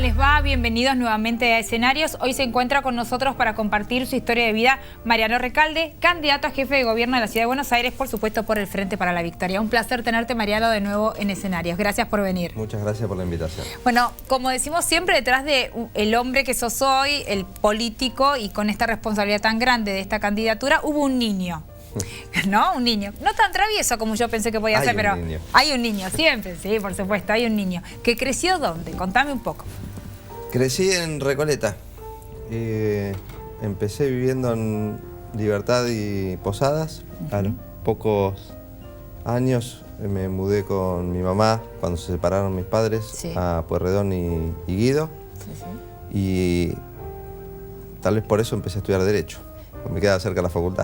les va? Bienvenidos nuevamente a Escenarios. Hoy se encuentra con nosotros para compartir su historia de vida Mariano Recalde, candidato a jefe de gobierno de la Ciudad de Buenos Aires, por supuesto por el Frente para la Victoria. Un placer tenerte, Mariano, de nuevo en Escenarios. Gracias por venir. Muchas gracias por la invitación. Bueno, como decimos siempre, detrás de el hombre que sos hoy, el político, y con esta responsabilidad tan grande de esta candidatura, hubo un niño. ¿No? Un niño. No tan travieso como yo pensé que podía ser, pero hay un niño, siempre, sí, por supuesto, hay un niño. ¿Que creció dónde? Contame un poco. Crecí en Recoleta. Empecé viviendo en Libertad y Posadas. A los pocos años me mudé con mi mamá, cuando se separaron mis padres, a Pueyrredón y Guido. Y tal vez por eso empecé a estudiar Derecho. Me quedaba cerca de la facultad.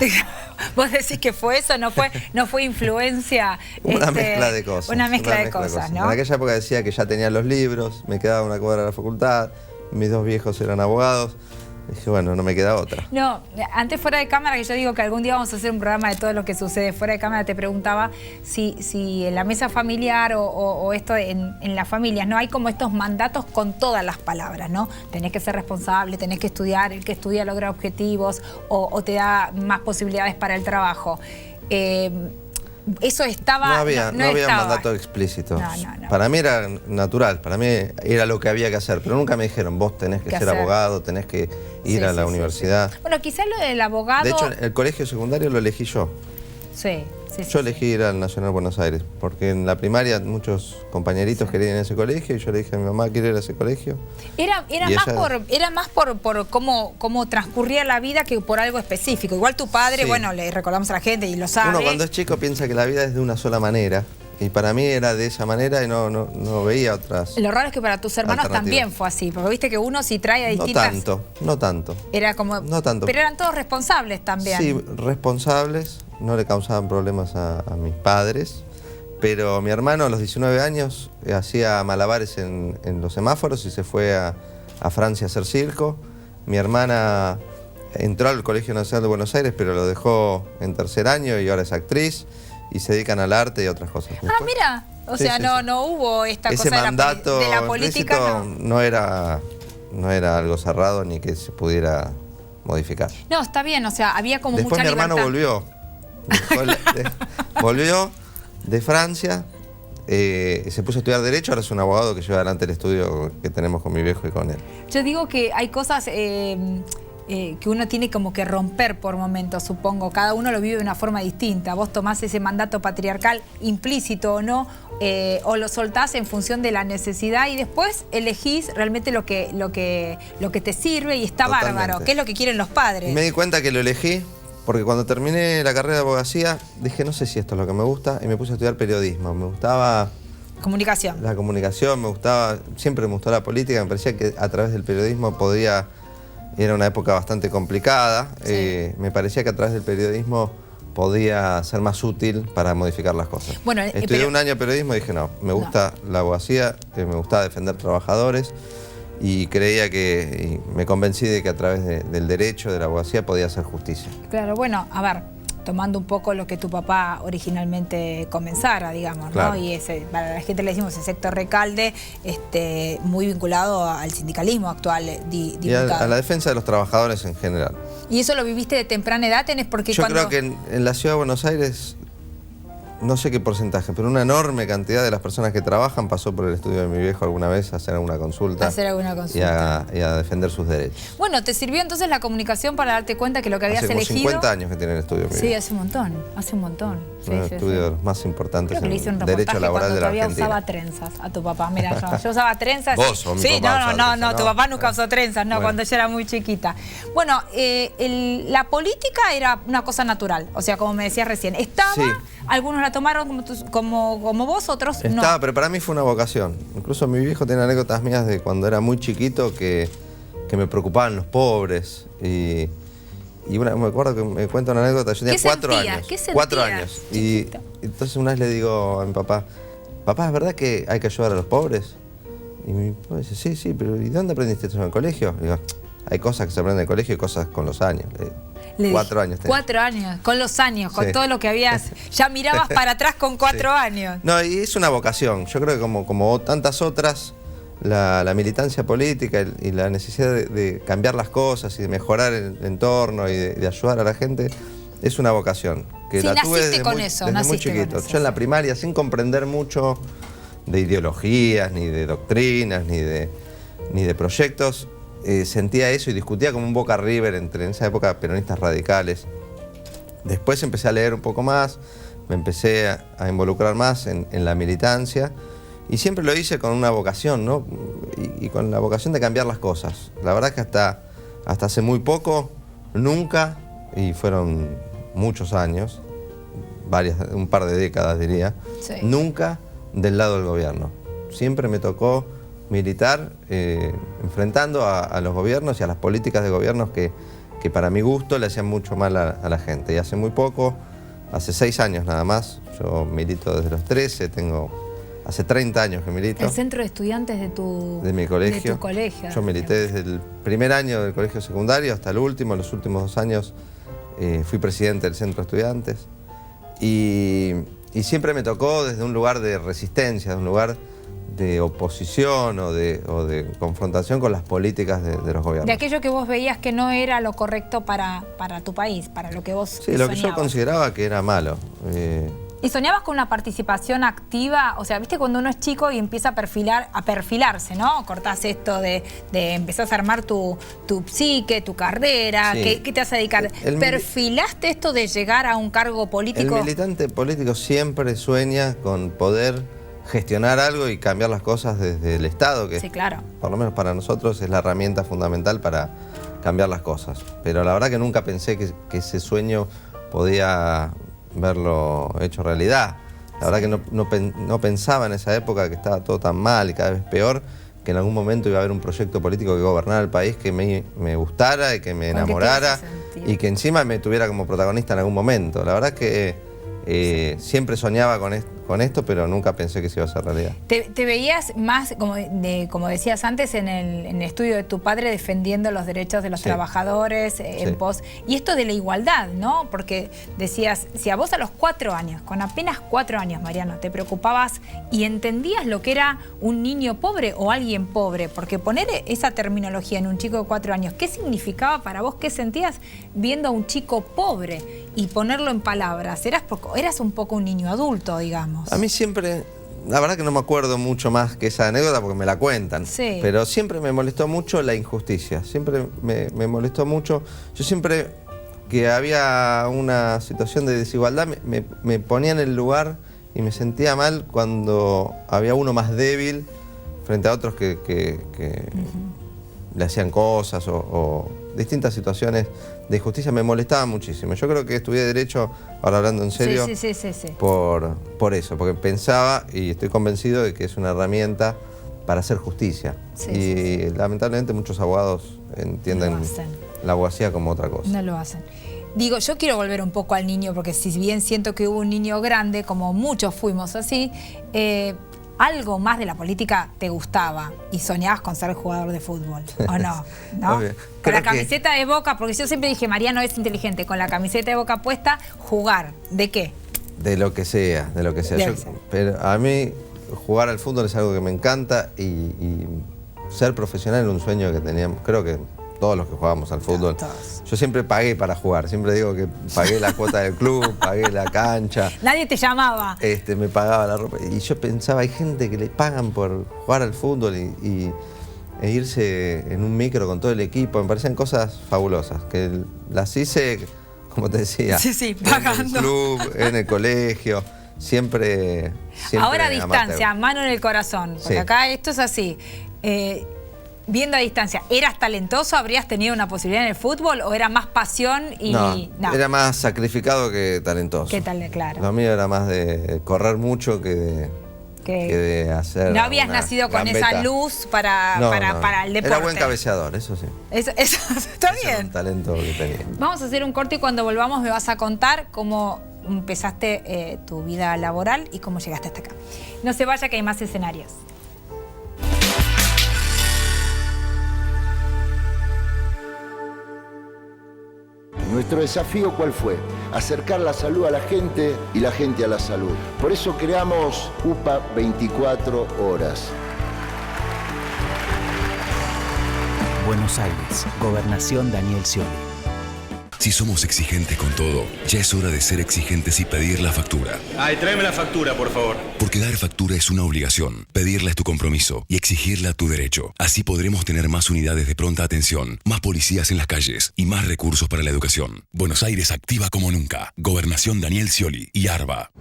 ¿Vos decís que fue eso? ¿No fue influencia? Una mezcla de cosas. Una mezcla de cosas, ¿no? En aquella época decía que ya tenía los libros, me quedaba una cuadra de la facultad, mis dos viejos eran abogados. Dije, bueno, no me queda otra. No, antes fuera de cámara, que yo digo que algún día vamos a hacer un programa de todo lo que sucede fuera de cámara, te preguntaba si en la mesa familiar o esto en las familias, ¿no? Hay como estos mandatos con todas las palabras, ¿no? Tenés que ser responsable, tenés que estudiar, el que estudia logra objetivos o te da más posibilidades para el trabajo. Eso estaba... No había un mandato explícito. No. Para mí era natural, para mí era lo que había que hacer, pero nunca me dijeron, vos tenés que ser abogado, tenés que ir a la universidad. Bueno, quizás lo del abogado... De hecho, el colegio secundario lo elegí yo. Yo elegí ir al Nacional Buenos Aires, porque en la primaria muchos compañeritos querían ir a ese colegio y yo le dije a mi mamá, quiero ir a ese colegio. Era más por cómo transcurría la vida que por algo específico. Igual tu padre, bueno, le recordamos a la gente y lo sabe. Uno cuando es chico piensa que la vida es de una sola manera. Y para mí era de esa manera y no veía otras. Lo raro es que para tus hermanos también fue así, porque viste que uno sí trae a distintas... No tanto. Era como... No tanto. Pero eran todos responsables también. Sí, responsables, no le causaban problemas a mis padres. Pero mi hermano a los 19 años hacía malabares en los semáforos y se fue a Francia a hacer circo. Mi hermana entró al Colegio Nacional de Buenos Aires, pero lo dejó en tercer año y ahora es actriz. Y se dedican al arte y otras cosas. Mira, o sea, no hubo esta cosa mandato de la política. No era algo cerrado ni que se pudiera modificar. No, está bien, o sea, había como Después mucha libertad. Después mi hermano volvió. Volvió de Francia, se puso a estudiar Derecho, ahora es un abogado que lleva adelante el estudio que tenemos con mi viejo y con él. Yo digo que hay cosas... que uno tiene como que romper por momentos, supongo. Cada uno lo vive de una forma distinta. Vos tomás ese mandato patriarcal implícito o no, o lo soltás en función de la necesidad y después elegís realmente lo que te sirve y está bárbaro, que es lo que quieren los padres. Y me di cuenta que lo elegí porque cuando terminé la carrera de abogacía dije, no sé si esto es lo que me gusta, y me puse a estudiar periodismo. Me gustaba... Comunicación. La comunicación, siempre me gustó la política, me parecía que a través del periodismo podía... Era una época bastante complicada, me parecía que a través del periodismo podía ser más útil para modificar las cosas. Bueno, estudié un año de periodismo y dije, no, me gusta la abogacía, me gustaba defender trabajadores y creía y me convencí de que a través del derecho, de la abogacía, podía hacer justicia. Claro, bueno, a ver, tomando un poco lo que tu papá originalmente comenzara, digamos, ¿no? Y para la gente le decimos el sector Recalde, muy vinculado al sindicalismo actual, diputado. Y a la defensa de los trabajadores en general. ¿Y eso lo viviste de temprana edad? Yo creo que en la Ciudad de Buenos Aires, no sé qué porcentaje, pero una enorme cantidad de las personas que trabajan pasó por el estudio de mi viejo alguna vez a hacer alguna consulta. Y a defender sus derechos. Bueno, ¿te sirvió entonces la comunicación para darte cuenta que lo que habías elegido? Hace 50 años que tiene el estudio de mi viejo. Sí, hace un montón. Un estudio de los más importantes en derecho laboral de la Argentina. Todavía usaba trenzas a tu papá. Mira, yo usaba trenzas. ¿Vos o mi papá? No, tu papá nunca usó trenzas, cuando yo era muy chiquita. Bueno, la política era una cosa natural, o sea, como me decías recién. Algunos la tomaron como vos, otros no. Pero para mí fue una vocación. Incluso mi viejo tiene anécdotas mías de cuando era muy chiquito que me preocupaban los pobres. Y me acuerdo que me cuenta una anécdota, yo tenía 4 años. ¿Qué sentías? 4 años. Y entonces una vez le digo a mi papá, papá, ¿es verdad que hay que ayudar a los pobres? Y mi papá dice, sí, pero ¿y dónde aprendiste eso en el colegio? Y digo, hay cosas que se aprenden en el colegio y cosas con los años. 4 años. 4 años, con los años, con todo lo que habías... Ya mirabas para atrás con 4 años. No, y es una vocación. Yo creo que como tantas otras, la militancia política y la necesidad de cambiar las cosas y de mejorar el entorno y de ayudar a la gente es una vocación. Que sí, la tuve desde muy chiquito. Yo en la primaria, sin comprender mucho de ideologías, ni de doctrinas, ni de proyectos, sentía eso y discutía como un Boca River en esa época peronistas radicales. Después empecé a leer un poco más, me empecé a involucrar más en la militancia y siempre lo hice con una vocación, ¿no? Y con la vocación de cambiar las cosas. La verdad que hasta hace muy poco, nunca, y fueron muchos años, un par de décadas diría, sí, nunca del lado del gobierno. Siempre me tocó militar enfrentando a los gobiernos y a las políticas de gobiernos que para mi gusto le hacían mucho mal a la gente. Y hace muy poco, hace 6 años nada más, yo milito desde los 13, hace 30 años que milito. ¿El centro de estudiantes de mi colegio? De tu colegio. Yo milité desde el primer año del colegio secundario hasta el último. Los últimos 2 años fui presidente del centro de estudiantes. Y siempre me tocó desde un lugar de resistencia, de un lugar de oposición o de confrontación con las políticas de los gobiernos. De aquello que vos veías que no era lo correcto para tu país, para lo que vos sí, lo que yo consideraba que era malo. ¿Y soñabas con una participación activa? O sea, viste cuando uno es chico y empieza a perfilarse, ¿no? Cortás esto de empezás a armar tu psique, tu carrera, sí. ¿Qué te vas a dedicar? ¿Perfilaste esto de llegar a un cargo político? El militante político siempre sueña con poder gestionar algo y cambiar las cosas desde el Estado, que sí, claro, por lo menos para nosotros es la herramienta fundamental para cambiar las cosas. Pero la verdad que nunca pensé que ese sueño podía verlo hecho realidad. La verdad que no pensaba en esa época que estaba todo tan mal y cada vez peor, que en algún momento iba a haber un proyecto político que gobernara el país que me gustara y que me enamorara y que encima me tuviera como protagonista en algún momento. La verdad que siempre soñaba con esto, pero nunca pensé que se iba a hacer realidad. ¿Te veías más, como decías antes, en el estudio de tu padre defendiendo los derechos de los trabajadores en pos? Y esto de la igualdad, ¿no? Porque decías, si a vos a los 4 años, con apenas 4 años, Mariano, te preocupabas y entendías lo que era un niño pobre o alguien pobre, porque poner esa terminología en un chico de 4 años, ¿qué significaba para vos? ¿Qué sentías viendo a un chico pobre? Y ponerlo en palabras, eras un poco un niño adulto, digamos. A mí siempre, la verdad que no me acuerdo mucho más que esa anécdota porque me la cuentan, sí, pero siempre me molestó mucho la injusticia, siempre me molestó mucho. Yo siempre que había una situación de desigualdad me ponía en el lugar y me sentía mal cuando había uno más débil frente a otros que le hacían cosas o distintas situaciones de injusticia. Me molestaba muchísimo. Yo creo que estudié Derecho, ahora hablando en serio, sí. Por eso, porque pensaba y estoy convencido de que es una herramienta para hacer justicia. Lamentablemente muchos abogados entienden la abogacía como otra cosa. No lo hacen. Digo, yo quiero volver un poco al niño, porque si bien siento que hubo un niño grande, como muchos fuimos así, algo más de la política te gustaba y soñabas con ser jugador de fútbol, ¿o no? ¿No? Con la camiseta de Boca, porque yo siempre dije, Mariano es inteligente, con la camiseta de Boca puesta, jugar. ¿De qué? De lo que sea, de lo que sea. Pero a mí jugar al fútbol es algo que me encanta y ser profesional era un sueño que teníamos, creo que todos los que jugábamos al fútbol. Yo siempre pagué para jugar, siempre digo que pagué la cuota del club, pagué la cancha. Nadie te llamaba. Me pagaba la ropa. Y yo pensaba, hay gente que le pagan por jugar al fútbol e irse en un micro con todo el equipo. Me parecían cosas fabulosas, que las hice, como te decía, pagando. En el club, en el colegio, siempre ahora a distancia, mano en el corazón, porque acá esto es así. Viendo a distancia, ¿eras talentoso? ¿Habrías tenido una posibilidad en el fútbol? ¿O era más pasión y...? No, era más sacrificado que talentoso. ¿Qué tal? Claro. Lo mío era más de correr mucho que de hacer. No habías nacido con esa luz para el deporte. Era buen cabeceador, eso sí. Eso está bien. Era un talento que tenía. Vamos a hacer un corte y cuando volvamos me vas a contar cómo empezaste tu vida laboral y cómo llegaste hasta acá. No se vaya, que hay más escenarios. Nuestro desafío, ¿cuál fue? Acercar la salud a la gente y la gente a la salud. Por eso creamos UPA 24 horas. Buenos Aires, Gobernación Daniel Scioli. Si somos exigentes con todo, ya es hora de ser exigentes y pedir la factura. Ay, tráeme la factura, por favor. Porque dar factura es una obligación, pedirla es tu compromiso y exigirla tu derecho. Así podremos tener más unidades de pronta atención, más policías en las calles y más recursos para la educación. Buenos Aires activa como nunca. Gobernación Daniel Scioli y ARBA.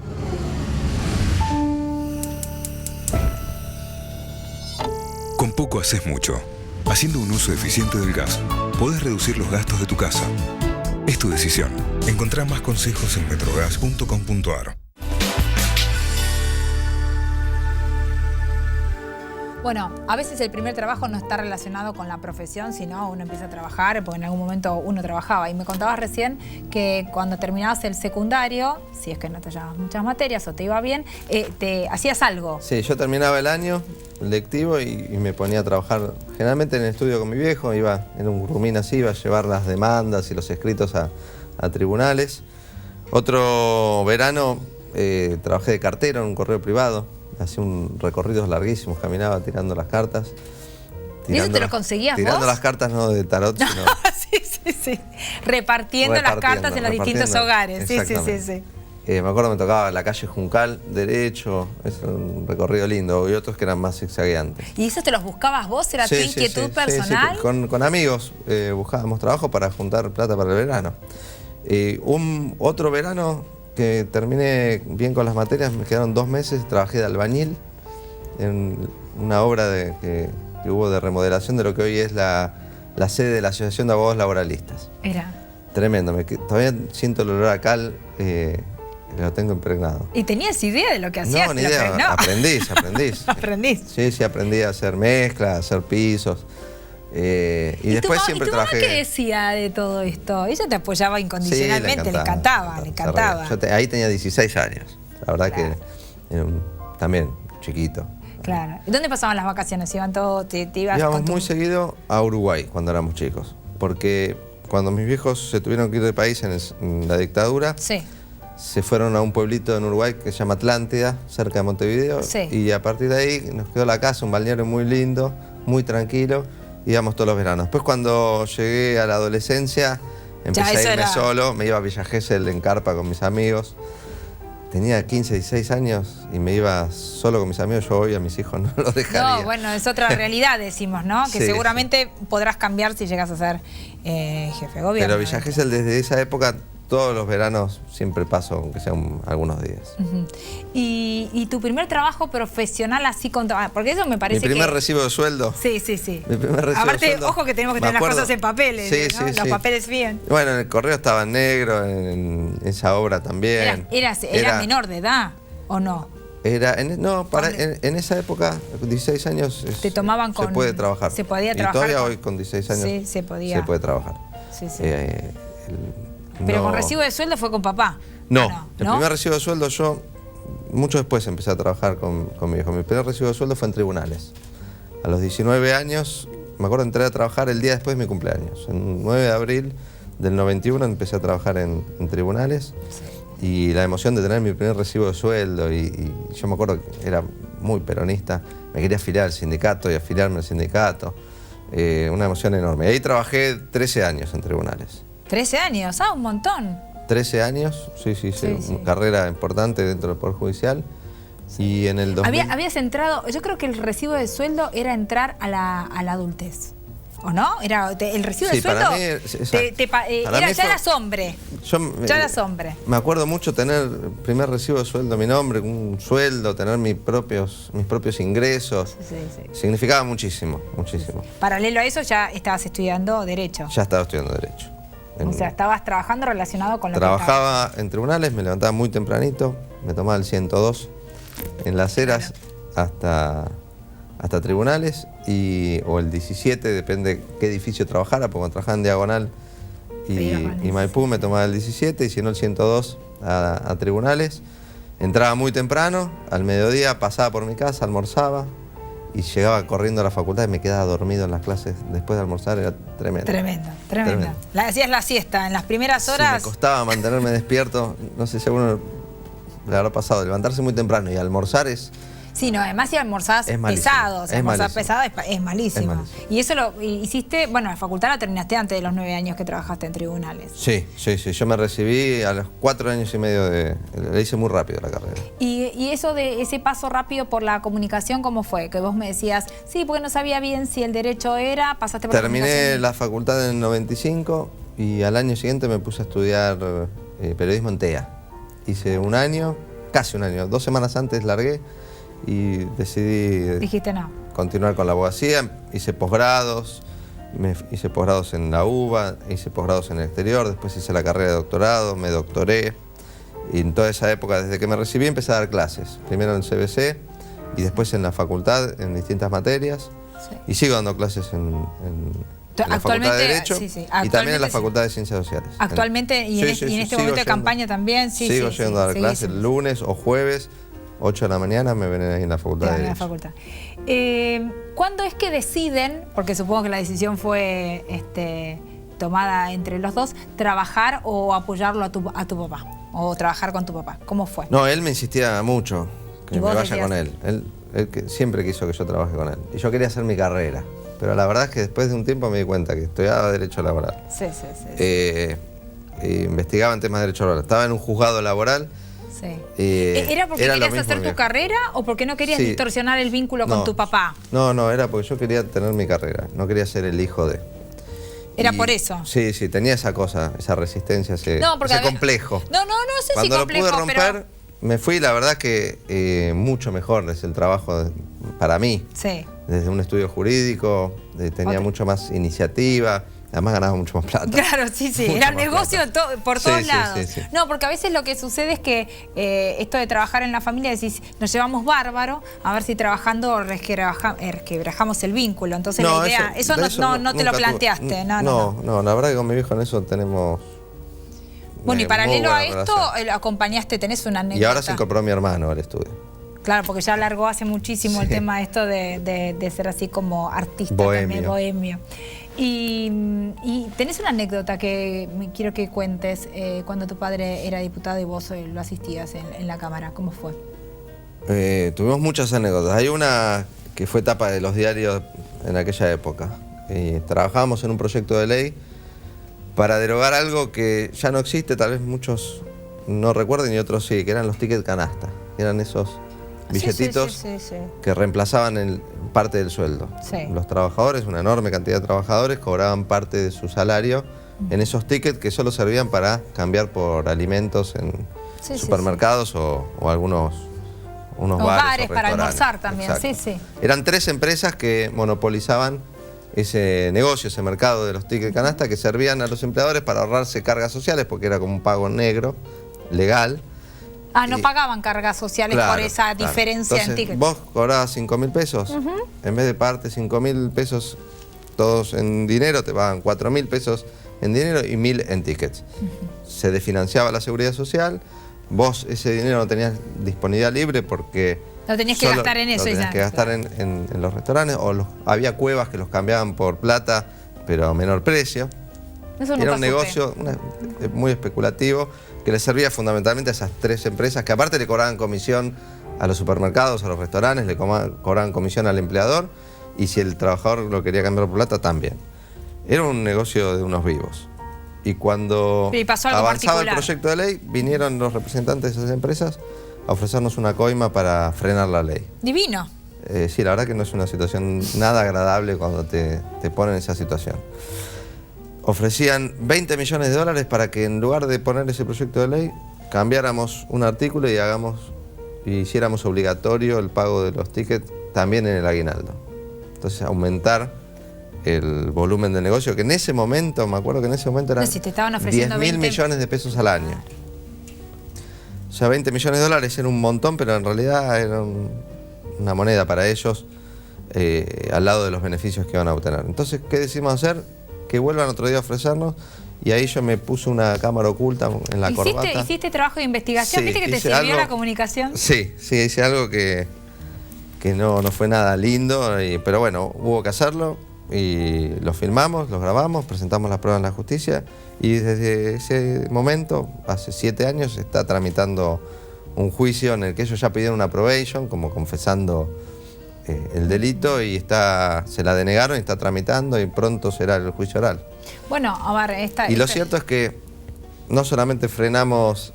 Con poco haces mucho. Haciendo un uso eficiente del gas, podés reducir los gastos de tu casa. Es tu decisión. Encontrá más consejos en metrogas.com.ar. Bueno, a veces el primer trabajo no está relacionado con la profesión, sino uno empieza a trabajar, porque en algún momento uno trabajaba. Y me contabas recién que cuando terminabas el secundario, si es que no te llevabas muchas materias o te iba bien, te hacías algo. Sí, yo terminaba el año lectivo y me ponía a trabajar generalmente en el estudio con mi viejo, iba en un grumín así, iba a llevar las demandas y los escritos a tribunales. Otro verano trabajé de cartero en un correo privado, hacía recorridos larguísimos, caminaba tirando las cartas. ¿Y eso te lo conseguías vos? Tirando las cartas no de tarot, sino... sí. Repartiendo las cartas en los distintos hogares. Sí. Me acuerdo me tocaba la calle Juncal, derecho, es un recorrido lindo, y otros que eran más zigzagueantes. ¿Y eso te los buscabas vos? ¿Era tu inquietud personal? Sí. Con amigos buscábamos trabajo para juntar plata para el verano. Otro verano que terminé bien con las materias, me quedaron 2 meses, trabajé de albañil en una obra que hubo de remodelación de lo que hoy es la sede de la Asociación de Abogados Laboralistas. Era tremendo, todavía siento el olor a cal, lo tengo impregnado. ¿Y tenías idea de lo que hacías? No, ni idea, aprendí. ¿Aprendís? Sí, aprendí a hacer mezclas, a hacer pisos. Y después siempre ¿y tu mamá trabajé... qué decía de todo esto? Ella te apoyaba incondicionalmente, sí, le encantaba. Ahí tenía 16 años, la verdad que también chiquito. Claro. ¿Y dónde pasaban las vacaciones? ¿Iban todos, te ibas Íbamos muy seguido a Uruguay cuando éramos chicos, porque cuando mis viejos se tuvieron que ir del país en la dictadura, se fueron a un pueblito en Uruguay que se llama Atlántida, cerca de Montevideo, y a partir de ahí nos quedó la casa, un balneario muy lindo, muy tranquilo, íbamos todos los veranos. Después cuando llegué a la adolescencia, empecé a irme solo, me iba a Villa Gesell en carpa con mis amigos. Tenía 15, 16 años y me iba solo con mis amigos. Yo hoy a mis hijos no los dejaría. No, bueno, es otra realidad, decimos, ¿no? Que seguramente podrás cambiar si llegas a ser jefe de gobierno. Pero Villa Gesell desde esa época, todos los veranos siempre paso, aunque sean algunos días. ¿Y tu primer trabajo profesional así con... porque eso me parece que... Mi primer recibo de sueldo. Sí. Mi primer recibo Aparte, de sueldo, ojo que tenemos que tener las cosas en papeles, ¿no? Los papeles bien. Bueno, en el correo estaba en negro, en esa obra también. ¿Era menor de edad o no? En esa época, 16 años, te tomaban con... se puede trabajar. Se podía trabajar. Y todavía hoy con 16 años se puede trabajar. Pero con recibo de sueldo fue con papá. No, el primer recibo de sueldo yo, mucho después empecé a trabajar con mi viejo. Mi primer recibo de sueldo fue en tribunales. A los 19 años, me acuerdo, entré a trabajar el día después de mi cumpleaños. El 9 de abril del 91 empecé a trabajar en tribunales. Y la emoción de tener mi primer recibo de sueldo, y yo me acuerdo que era muy peronista, me quería afiliar al sindicato y afiliarme al sindicato. Una emoción enorme. Y ahí trabajé 13 años en tribunales. 13 años, un montón. 13 años, sí. Una carrera importante dentro del Poder Judicial. Y en el 2000... Habías entrado, yo creo que el recibo de sueldo era entrar a la adultez. ¿O no? El recibo de sueldo ya eras hombre. Ya eras hombre. Me acuerdo mucho tener el primer recibo de sueldo a mi nombre, un sueldo, tener mis propios ingresos. Significaba muchísimo. Paralelo a eso ya estabas estudiando Derecho. Ya estaba estudiando Derecho. O sea, estabas trabajando relacionado con lo Trabajaba en tribunales, me levantaba muy tempranito, me tomaba el 102 en Las Heras hasta tribunales, o el 17, depende qué edificio trabajara, porque cuando trabajaba en Diagonal y Maipú me tomaba el 17, y si no el 102 a tribunales. Entraba muy temprano, al mediodía pasaba por mi casa, almorzaba y llegaba corriendo a la facultad y me quedaba dormido en las clases después de almorzar. Era tremendo. Tremendo. Hacías la siesta en las primeras horas. Sí, me costaba mantenerme despierto. No sé si a uno le habrá pasado, levantarse muy temprano y almorzar es Sí, no, además si almorzás Es malísimo. pesados, si Es almorzás malísimo. pesado es malísimo. Es malísimo. Y eso lo hiciste, bueno, la facultad la terminaste antes de los 9 años que trabajaste en tribunales. Sí. Yo me recibí a los 4 años y medio le hice muy rápido la carrera. Y eso de ese paso rápido por la comunicación, ¿cómo fue? Que vos me decías, sí, porque no sabía bien si el derecho era, pasaste por Terminé comunicación. la facultad en el 95 y al año siguiente me puse a estudiar periodismo en TEA. Hice un año, casi un año, 2 semanas antes largué y decidí Dijiste no. continuar con la abogacía. Hice posgrados, hice posgrados en la UBA, hice posgrados en el exterior, después hice la carrera de doctorado, me doctoré. Y en toda esa época, desde que me recibí, empecé a dar clases. Primero en CBC y después en la facultad, en distintas materias. Sí. Y sigo dando clases en la Facultad de Derecho y también en la actualmente Facultad de Ciencias Sociales. Actualmente y en este sigo momento de yendo. campaña también, sí. Sigo sí, yendo a dar sí, clases seguís. lunes o jueves, 8 de la mañana, me ven ahí en la Facultad de En la Derecho. facultad. ¿Cuándo es que deciden, porque supongo que la decisión fue tomada entre los dos, trabajar o apoyarlo a tu papá? O trabajar con tu papá. ¿Cómo fue? No, él me insistía mucho ¿Y que vos me vaya decías? con él. Él siempre quiso que yo trabaje con él. Y yo quería hacer mi carrera. Pero la verdad es que después de un tiempo me di cuenta que estudiaba Derecho Laboral. Sí. Investigaba en temas de Derecho Laboral. Estaba en un juzgado laboral. Sí. Y ¿Era porque era lo querías mismo hacer mi tu carrera o porque no querías Sí. distorsionar el vínculo con tu papá? No, era porque yo quería tener mi carrera. No quería ser el hijo de... Era por eso. Sí, tenía esa cosa, esa resistencia, ese porque complejo. No sé si Cuando complejo, lo pude romper, pero... me fui, la verdad que mucho mejor es el trabajo para mí. Sí. Desde un estudio jurídico, tenía Otro. mucho más iniciativa, además ganaba mucho más plata. Claro, sí. Mucho Era más negocio plata. por Sí, todos sí, lados. sí. No, porque a veces lo que sucede es que esto de trabajar en la familia, decís, nos llevamos bárbaro, a ver si trabajando resquebrajamos el vínculo. Entonces la idea, eso no te lo nunca planteaste. tuve. No, la verdad que con mi viejo en eso tenemos... Bueno, y muy paralelo buena a esto, relación. Acompañaste, tenés una anécdota. Y ahora se incorporó mi hermano al estudio. Claro, porque ya largó hace muchísimo el tema esto de ser así como artista también, bohemio. Y tenés una anécdota que quiero que cuentes cuando tu padre era diputado y vos lo asistías en la Cámara. ¿Cómo fue? Tuvimos muchas anécdotas. Hay una que fue tapa de los diarios en aquella época. Trabajábamos en un proyecto de ley para derogar algo que ya no existe, tal vez muchos no recuerden y otros sí, que eran los tickets canasta. Eran esos billetitos Sí. que reemplazaban parte del sueldo. Sí. Los trabajadores, una enorme cantidad de trabajadores, cobraban parte de su salario en esos tickets que solo servían para cambiar por alimentos en supermercados o algunos unos bares o para restaurantes. almorzar también. Exacto. Sí. Eran 3 empresas que monopolizaban ese negocio, ese mercado de los tickets canasta, que servían a los empleadores para ahorrarse cargas sociales, porque era como un pago negro, legal. No pagaban cargas sociales por esa diferencia. Entonces, en tickets. vos cobrabas 5.000 pesos, en vez de parte 5.000 pesos todos en dinero, te pagan 4.000 pesos en dinero y 1.000 en tickets. Se desfinanciaba la seguridad social, vos ese dinero no tenías disponibilidad libre porque... Lo tenías que gastar en eso. Lo tenías que gastar en los restaurantes, o había cuevas que los cambiaban por plata, pero a menor precio. Eso nunca Era un supe. negocio muy especulativo que le servía fundamentalmente a esas 3 empresas que aparte le cobraban comisión a los supermercados, a los restaurantes, le cobraban comisión al empleador y si el trabajador lo quería cambiar por plata también. Era un negocio de unos vivos. Y cuando avanzaba el proyecto de ley, vinieron los representantes de esas empresas a ofrecernos una coima para frenar la ley. Divino. Sí, la verdad que no es una situación nada agradable cuando te ponen en esa situación. Ofrecían $20 millones para que en lugar de poner ese proyecto de ley, cambiáramos un artículo y hiciéramos obligatorio el pago de los tickets también en el aguinaldo. Entonces aumentar el volumen de negocio, que en ese momento, me acuerdo que en ese momento eran si te estaban ofreciendo 10.000 millones de pesos al año. O sea, $20 millones era un montón, pero en realidad era una moneda para ellos al lado de los beneficios que iban a obtener. Entonces, ¿qué decidimos hacer? Que vuelvan otro día a ofrecernos y ahí yo me puse una cámara oculta en la corbata. ¿Hiciste trabajo de investigación? Sí, ¿Viste que te sirvió la comunicación? Sí, hice algo que no fue nada lindo, pero bueno, hubo que hacerlo y lo filmamos, lo grabamos, presentamos las pruebas en la justicia y desde ese momento, hace 7 años, se está tramitando un juicio en el que ellos ya pidieron una probation, como confesando el delito, y se la denegaron y está tramitando y pronto será el juicio oral. Bueno, a ver, Y lo cierto es que no solamente frenamos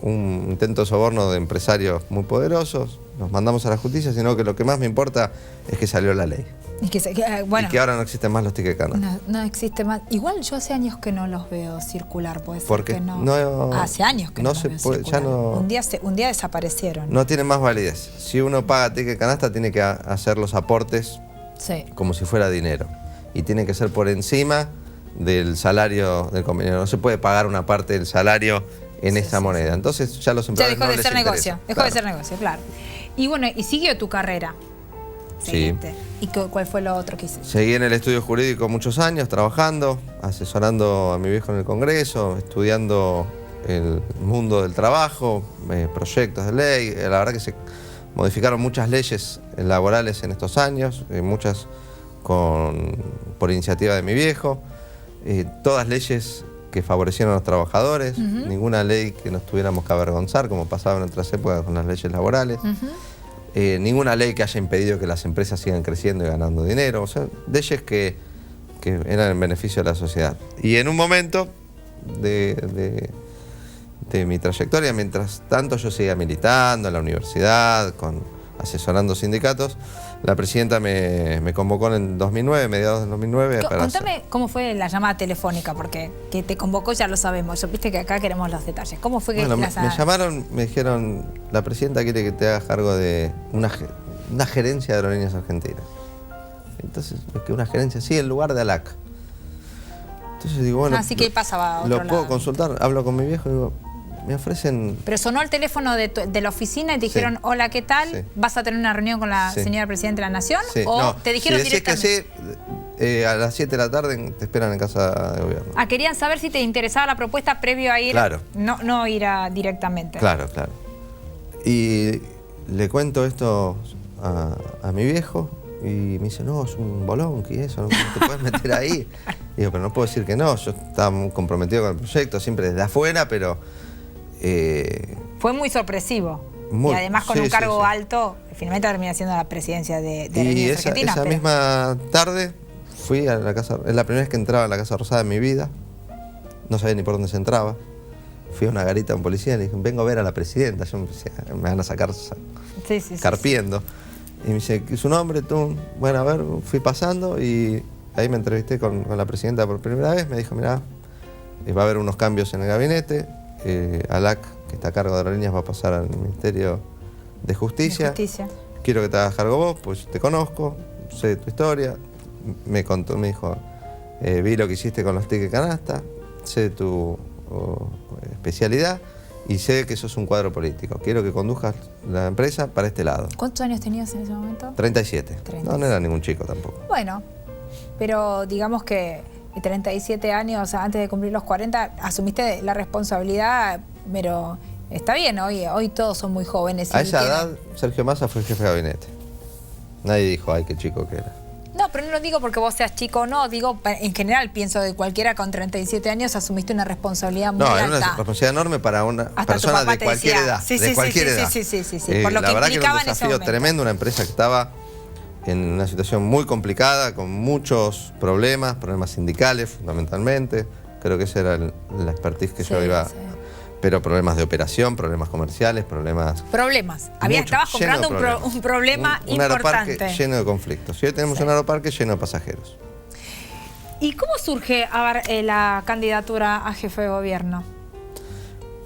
un intento de soborno de empresarios muy poderosos, nos mandamos a la justicia, sino que lo que más me importa es que salió la ley. Y que, bueno, y que ahora no existen más los tickets canasta. No existe más. Igual yo hace años que no los veo circular, puede ser Porque que no. no. Hace años que no los se veo puede, circular. ya no. Un día desaparecieron. No tiene más validez. Si uno paga ticket canasta, tiene que hacer los aportes Sí. como si fuera dinero. Y tiene que ser por encima del salario del convenio. No se puede pagar una parte del salario en esa moneda. Entonces ya los Ya empleadores dejó no de les ser interesa. negocio. Dejó Claro. de ser negocio, claro. Y bueno, y siguió tu carrera. Sí. Seguiste. ¿Y cuál fue lo otro que hiciste? Seguí en el estudio jurídico muchos años, trabajando, asesorando a mi viejo en el Congreso, estudiando el mundo del trabajo, proyectos de ley. La verdad que se modificaron muchas leyes laborales en estos años, muchas por iniciativa de mi viejo, todas leyes que favorecieron a los trabajadores, ninguna ley que nos tuviéramos que avergonzar, como pasaba en otras épocas con las leyes laborales. Ninguna ley que haya impedido que las empresas sigan creciendo y ganando dinero. O sea, leyes que eran en beneficio de la sociedad. Y en un momento de mi trayectoria, mientras tanto yo seguía militando en la universidad, asesorando sindicatos, la presidenta me convocó en el 2009, mediados del 2009. Contame cómo fue la llamada telefónica, porque que te convocó ya lo sabemos. Yo viste que acá queremos los detalles. ¿Cómo fue que me llamaron, me dijeron, la presidenta quiere que te hagas cargo de una gerencia de aerolíneas argentinas. Entonces, ¿qué una gerencia? Sí, en lugar de ALAC. Entonces digo, bueno, así que pasaba a otro lo puedo lado. Consultar, hablo con mi viejo y digo, me ofrecen... Pero sonó el teléfono de la oficina y te dijeron, hola, ¿qué tal? Sí. ¿Vas a tener una reunión con la señora Presidenta de la Nación? Sí. ¿O No, te dijeron si decís directamente? que sí, a las 7 de la tarde te esperan en casa de gobierno. Ah, querían saber si te interesaba la propuesta previo a ir, Claro. no ir directamente. Claro, claro. Y le cuento esto a mi viejo y me dice, no, es un bolón, ¿qué es eso? No te puedes meter ahí. Y digo, pero no puedo decir que no, yo estaba muy comprometido con el proyecto, siempre desde afuera, pero... Fue muy sorpresivo. Muy, y además con sí, un cargo sí, sí. alto, finalmente termina siendo la presidencia de Y Aerolíneas esa Argentinas. misma tarde fui a la casa, es la primera vez que entraba a la Casa Rosada en mi vida, no sabía ni por dónde se entraba. Fui a una garita a un policía y le dije, vengo a ver a la presidenta, yo me van a sacar carpiendo. Y me dice, ¿qué es su nombre? Tú, bueno, a ver, fui pasando y ahí me entrevisté con la presidenta por primera vez. Me dijo, mirá, va a haber unos cambios en el gabinete. ALAC, que está a cargo de aerolíneas, va a pasar al Ministerio de Justicia. Quiero que te hagas cargo vos, pues te conozco, sé tu historia. Me contó, me dijo, vi lo que hiciste con los tickets canasta, sé tu especialidad y sé que sos un cuadro político. Quiero que conduzcas la empresa para este lado. ¿Cuántos años tenías en ese momento? 37. No era ningún chico tampoco. Bueno, pero digamos que 37 años antes de cumplir los 40, asumiste la responsabilidad, pero está bien, hoy todos son muy jóvenes. A esa edad, Sergio Massa fue jefe de gabinete. Nadie dijo, ay, qué chico que era. No, pero no lo digo porque vos seas chico o no, digo, en general pienso que cualquiera con 37 años asumiste una responsabilidad muy alta. No, era una responsabilidad enorme para una hasta persona de cualquier edad. Sí, de cualquier edad. Sí, por lo la que verdad que era implicaba un en ese desafío momento. tremendo, una empresa que estaba en una situación muy complicada, con muchos problemas sindicales fundamentalmente. Creo que esa era la expertise que yo iba... Sí. Pero problemas de operación, problemas comerciales, problemas... Estabas comprando un problema un importante. aeroparque lleno de conflictos. Y hoy tenemos un aeroparque lleno de pasajeros. ¿Y cómo surge la candidatura a jefe de gobierno?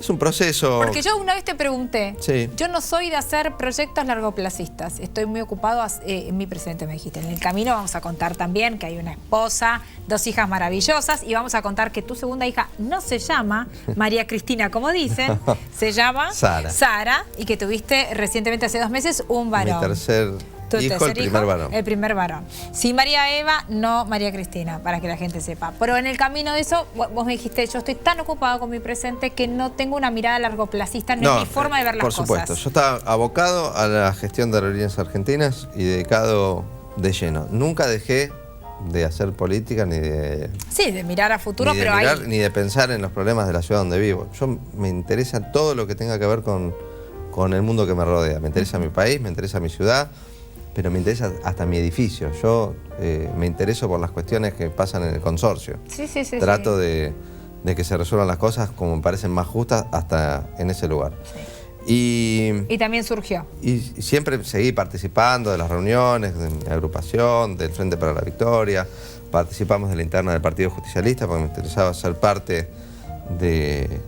Es un proceso... Porque yo una vez te pregunté, Sí. yo no soy de hacer proyectos largoplacistas, estoy muy ocupado, mi presidente me dijiste, en el camino vamos a contar también que hay una esposa, 2 hijas maravillosas y vamos a contar que tu segunda hija no se llama María Cristina, como dicen, se llama Sara y que tuviste recientemente hace 2 meses un varón. Mi tercer hijo, el primer varón. El primer varón. Sí, María Eva, no María Cristina, para que la gente sepa. Pero en el camino de eso, vos me dijiste, yo estoy tan ocupado con mi presente que no tengo una mirada largoplacista, no es mi forma de ver las cosas. Por supuesto, yo estaba abocado a la gestión de Aerolíneas Argentinas y dedicado de lleno. Nunca dejé de hacer política ni de... Sí, de mirar a futuro, ni de pero mirar, ahí... ni de pensar en los problemas de la ciudad donde vivo. Me interesa todo lo que tenga que ver con con el mundo que me rodea. Me interesa mi país, me interesa mi ciudad, pero me interesa hasta mi edificio. Yo me intereso por las cuestiones que pasan en el consorcio. Trato de que se resuelvan las cosas como me parecen más justas hasta en ese lugar. Y también surgió. Y siempre seguí participando de las reuniones, de mi agrupación, del Frente para la Victoria. Participamos de la interna del Partido Justicialista porque me interesaba ser parte de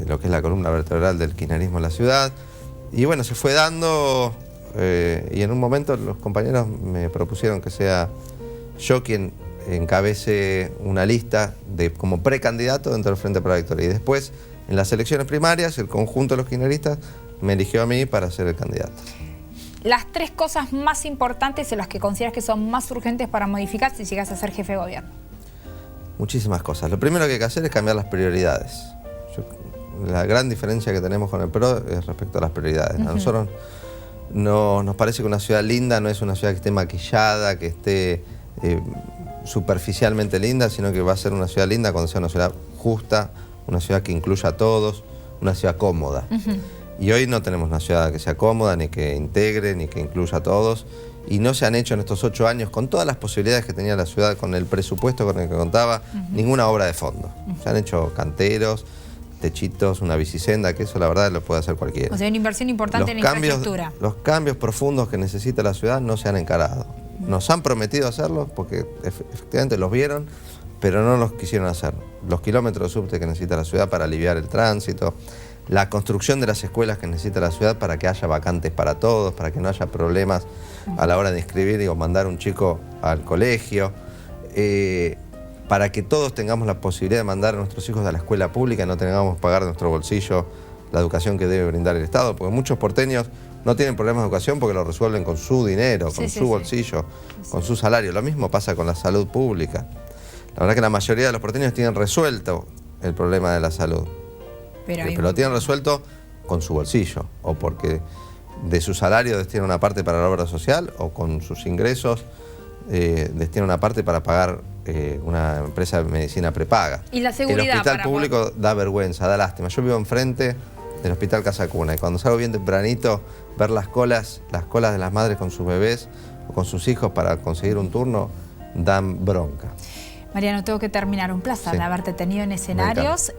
lo que es la columna vertebral del kirchnerismo en la ciudad. Y bueno, se fue dando y en un momento los compañeros me propusieron que sea yo quien encabece una lista como precandidato dentro del Frente para la Victoria. Y después, en las elecciones primarias, el conjunto de los kirchneristas me eligió a mí para ser el candidato. Las 3 cosas más importantes en las que consideras que son más urgentes para modificar si llegas a ser jefe de gobierno. Muchísimas cosas. Lo primero que hay que hacer es cambiar las prioridades. La gran diferencia que tenemos con el PRO es respecto a las prioridades. A nosotros nos parece que una ciudad linda no es una ciudad que esté maquillada, que esté superficialmente linda, sino que va a ser una ciudad linda cuando sea una ciudad justa, una ciudad que incluya a todos, una ciudad cómoda. Y hoy no tenemos una ciudad que sea cómoda, ni que integre, ni que incluya a todos. Y no se han hecho en estos 8 años, con todas las posibilidades que tenía la ciudad, con el presupuesto con el que contaba, ninguna obra de fondo. Se han hecho canteros, techitos, una bicisenda, que eso la verdad lo puede hacer cualquiera. O sea, una inversión importante en infraestructura. Los cambios profundos que necesita la ciudad no se han encarado. Nos han prometido hacerlos porque efectivamente los vieron, pero no los quisieron hacer. Los kilómetros de subte que necesita la ciudad para aliviar el tránsito, la construcción de las escuelas que necesita la ciudad para que haya vacantes para todos, para que no haya problemas a la hora de inscribir o mandar un chico al colegio, para que todos tengamos la posibilidad de mandar a nuestros hijos a la escuela pública y no tengamos que pagar de nuestro bolsillo la educación que debe brindar el Estado, porque muchos porteños no tienen problemas de educación porque lo resuelven con su dinero, con su bolsillo, con su salario. Lo mismo pasa con la salud pública. La verdad que la mayoría de los porteños tienen resuelto el problema de la salud. Pero lo tienen resuelto con su bolsillo, o porque de su salario destinan una parte para la obra social, o con sus ingresos destinan una parte para pagar una empresa de medicina prepaga. Y la seguridad. El hospital público da vergüenza, da lástima. Yo vivo enfrente del Hospital Casa Cuna y cuando salgo bien tempranito, ver las colas de las madres con sus bebés o con sus hijos para conseguir un turno, dan bronca. Mariano, tengo que terminar. Un placer de haberte tenido en escenarios.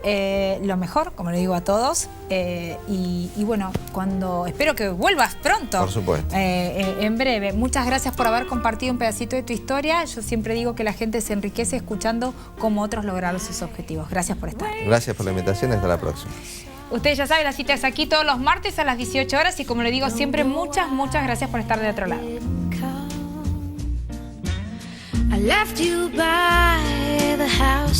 Lo mejor, como le digo a todos. Y bueno, espero que vuelvas pronto. Por supuesto. En breve. Muchas gracias por haber compartido un pedacito de tu historia. Yo siempre digo que la gente se enriquece escuchando cómo otros lograron sus objetivos. Gracias por estar. Gracias por la invitación. Hasta la próxima. Ustedes ya saben, la cita es aquí todos los martes a las 18 horas. Y como le digo siempre, muchas gracias por estar de otro lado. I left you by the house.